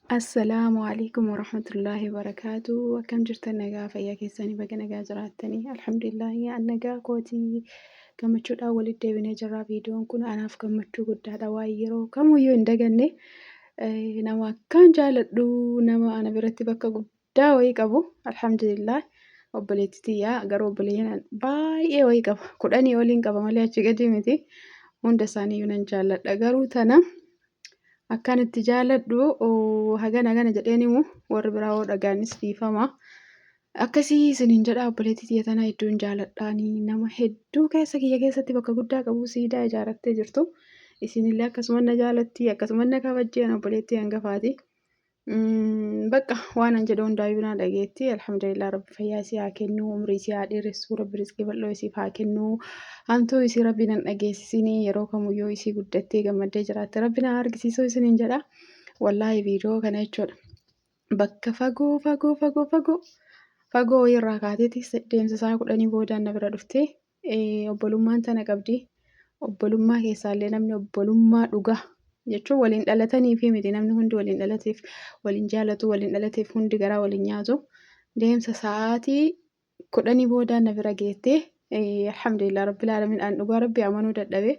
Assalaamu alaikum warahmatullahi wabarakatuh. Akkam jirtan nagaa fayyaa keessanii baga nagaa jiraattanii alhamdulillahi an nagaa kootii gammachuudhaan walitti deebinee jirra. Viidiyoon kun anaaf gammachuu guddaadha. Waan yeroo kamuyyuu hin daganne nama akkaan jaaladhu nama ana biratti bakka guddaa wayii qabu alhamdulillah. Obboleettii tiyyaa garuu obboleeyyan baay'ee wayii qaba. 10 oliin qaba malee achi gadi miti. Hunda isaaniiyyuu nan jaalladha. Garuu tana akkan itti jaaladhu hagana jedheen himu warri biraa hoo dhagaanis dhiifama. Akkasii isiniin jedha obboleettii tiyya tana hedduun jaaladhaanii nama hedduu keessa kiyya keessatti bakka guddaa qabu siidaa ijaarrattee jirtu. Isinillee akkasuma na jaalatti akkasuma na kabajji ana obboleettii hangafaati. Bakka waan an jedhu hundaayyuu na dhageetti alhamdulillah rabbi fayyaa isii haa kennu umrii isii haa dheeressu rabbi rizqii bal'oo isiif haa kennu. Hamtuu isii rabbi nan dhageessisinii yeroo kamuyyuu isii guddattee gammaddee jiraatte rabbi na argisiisuu isiniin jedha. Wallaahi viidiyoo kana jechuudha. Bakka fagoo irraa kaateeti deemsa isaa 10 boodaan na bira dhuftee obbolummaan tana qabdi. Obbolummaa keessaallee namni obbolummaa dhugaa jechuun waliin dhalataniif miti namni hundi waliin dhalateef waliin jaalatu waliin dhalateef hundi garaa waliin nyaatu. Deemsa sa'aatii 10 boodaan na bira geettee alhamdulillah rabbil aalamiin an dhugaa rabbi amanuu dadhabe.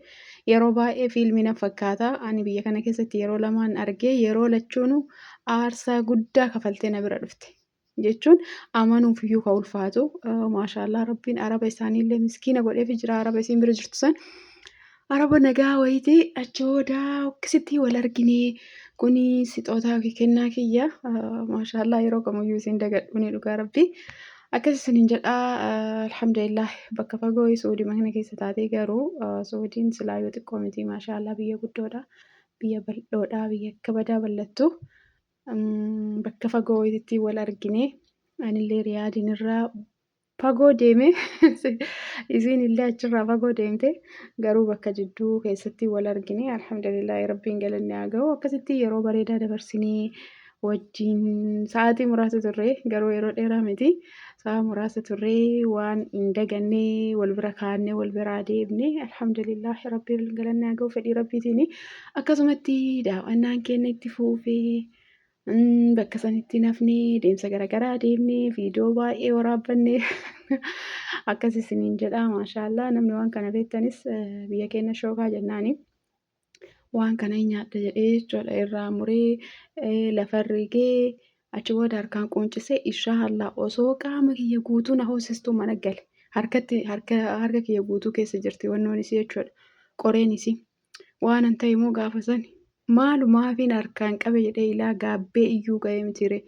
Yeroo baay'ee fiilmii na fakkaata. Ani biyya kana keessatti yeroo lamaan argee yeroo lachuunu aarsaa guddaa kafaltee na bira dhufte. Jechuun amanuuf iyyuu ka ulfaatu maashaallah rabbiin araba isaaniillee miskiina godheefi jira araba isiin bira jirtu san. Araba nagaa wayiiti achi booda akkasitti wal arginee kuni sixootaa fi kennaa kiyya maashaallah yeroo kamiyyuu isin dagadhu ni dhugaa rabbi. Akkas isiniin jedha alhamdulillah bakka fagoo Suudii mana keessa taatee garuu Suudiin silaa yoo xiqqoo miti maashaallah biyya guddoodha. Biyya bal'oodha biyya akka badaa bal'attu. Bakka fagoo wayiitti wal arginee anillee riyaadiin irraa fagoo deeme isiin illee achirraa fagoo deemte garuu bakka jidduu keessatti wal argine alhamdulillah rabbiin galanni haa ga'u. Akkasitti yeroo bareedaa dabarsinee wajjin sa'aatii muraasa turre garuu yeroo dheeraa miti sa'a muraasa turre waan hin dagannee wal bira kaannee wal biraa deemne alhamdulillah rabbiin galanni haa ga'u fedhii rabbiitiin akkasumatti daawwannaan keenya itti fufee. Bakka sanitti nafnee deemsa garaagaraa deemnee viidiyoo baay'ee waraabannee akkas isiniin jedha maashaallah namni waan kana beektanis biyya keenya shookaa jennaani. Waan kana hin nyaadha jedhee jechuudha irraa muree lafa rigee achi booda harkaan quuncisee inshaallah osoo qaama kiyya guutuu na hoosistuu mana gale harka kiyya guutuu keessa jirti wannoon isii jechuudha qoreen isii waan an ta'e immoo gaafa sani. Maalumaafiin harkaan qabe jedhee ilaa gaabbee iyyuu ga'ee mitiire.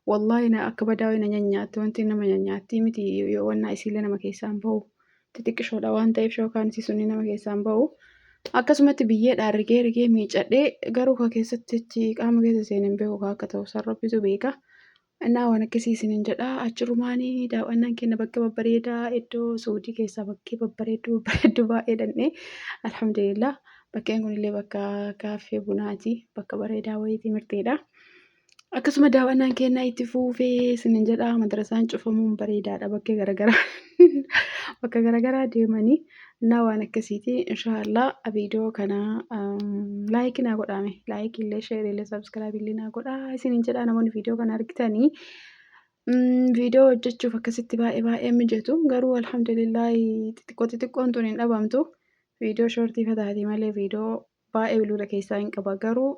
Wallaahi akka badaa na nyaanyaatti wanti nama nyaanyaatti miti yoo wannaa isiillee nama keessaan bahu. Xixiqqishoodha waan ta'eef shookaan isii sunni nama keessaan bahu. Akkasumatti biyyeedhaan rigee miicadhee garuu ka keessatti qaama keessa seeneen beeku akka ta'u sarrabbitu beeka. Innaa waan akkasii isiniin jedha achirumaanii daawwannaan keenya bakka babbareedaa iddoo Suudii keessaa bakkee babbareedduu baay'ee dhaqnee alhamdulillah. Bakkeen kunillee bakka kaaffee bunaati. Bakka bareedaa wayiitii mirteedha. Akkasuma daawwannaan keenya itti fufee isiniin jedha madrasaan cufamuun bareedaadha bakkee garaagaraa deemanii innaa waan akkasiiti inshaallah viidiyoo kana laayikii naa godhaame laayikiillee sheeriillee sabskiraabiillee naa godhaa isiniin jedha namoonni viidiyoo kana argitanii. Viidiyoo hojjechuuf akkasitti baay'ee mijatu garuu alhamdulillah xixiqqoon tun hin dhabamtu. Viidiyoo shoortii fataatii malee viidiyoo baay'ee bilbila keessaa hin qaba garuu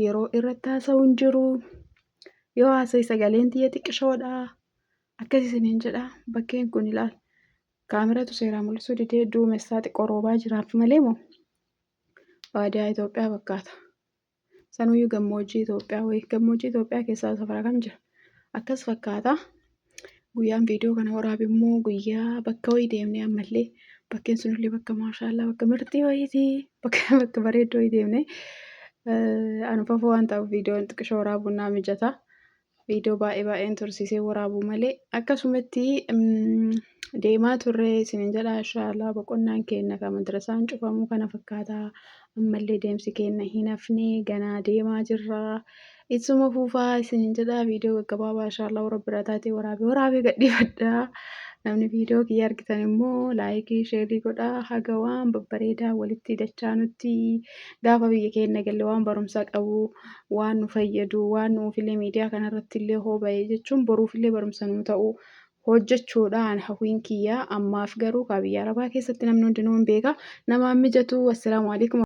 yeroo irratti haasa'u hin jiru. Yoo haasa'e sagaleen tiyya xiqqishoodha. Akkas isiniin jedha bakkeen kun ilaal kaameratu seeraa mul'isuu didee duumessaa xiqqoo roobaa jiraaf malee moo baadiyyaa Itoophiyaa fakkaata. Sanuyyuu gammoojjii Itoophiyaa keessaa safara kam jira akkas fakkaata. Guyyaan viidiyoo kana waraabe immoo guyyaa bakka wayii deemnee ammallee. Bakkeen sunillee bakka maashaallah bakka mirtii wayiiti bakka bareeddoo wayii deemne anuufafoo waan ta'uuf viidiyoon xiqqishoo waraabuun naa mijata. Viidiyoo baay'een tursiisee waraabuu malee akkasumatti deemaa turre isiniin jedha inshaallah boqonnaan keenya kan madrasaan cufamuu kana fakkaata. Ammallee deemsi keenya hin hafne ganaa deemaa jirra. Ittuma fufaa isiniin jedha viidiyoo gaggabaabaa inshaallah warra bira taatee waraabee gadhiifadha. Namni viidiyoo kiyya argitan immoo laayikii, sheerii godhaa. Haga waan babbareedaa walitti dachaa nutti gaafa biyya keenya galle waan barumsa qabu, waan nu fayyadu, waan nuufillee miidiyaa kanarratti illee hoba'e jechuun boruufillee barumsa nuu ta'u hojjechuudhaan hawwiin kiyya. Ammaaf garuu biyya Arabaa keessatti namni hundinuu hin beeka. Namaan mijatu. Assalaamu alaikum.